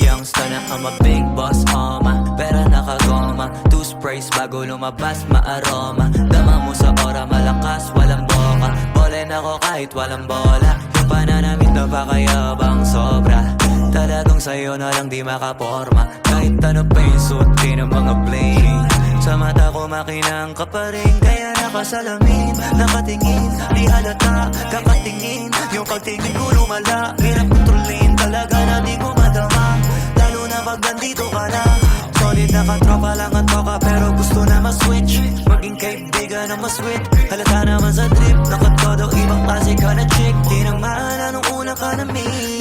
Youngster na I'm a big boss, pera nakagoma, 2 sprays bago lumabas maaroma. Dama mo sa ora, malakas, walang boka. Bolen ako kahit walang bola. Yung pananamit na pakayabang sobra. Talagang sa'yo na lang di makaporma. Kahit ano pa yung suot, di ng mga bling. Sa mata ko makinang ka pa rin, kaya nakasalamin, nakatingin, di halata, kakatingin. Yung pagtingin ko lumala, hirap kontrolin, talaga na di ko madama. Lalo na pag nandito ka na. Solid na katropa lang ang toka, pero gusto na ma-switch. Maging kaibigan na ma-sweet, halata naman sa trip. Nakatodo, ibang klase ka na chick. Di nang mahala nung una ka na meet.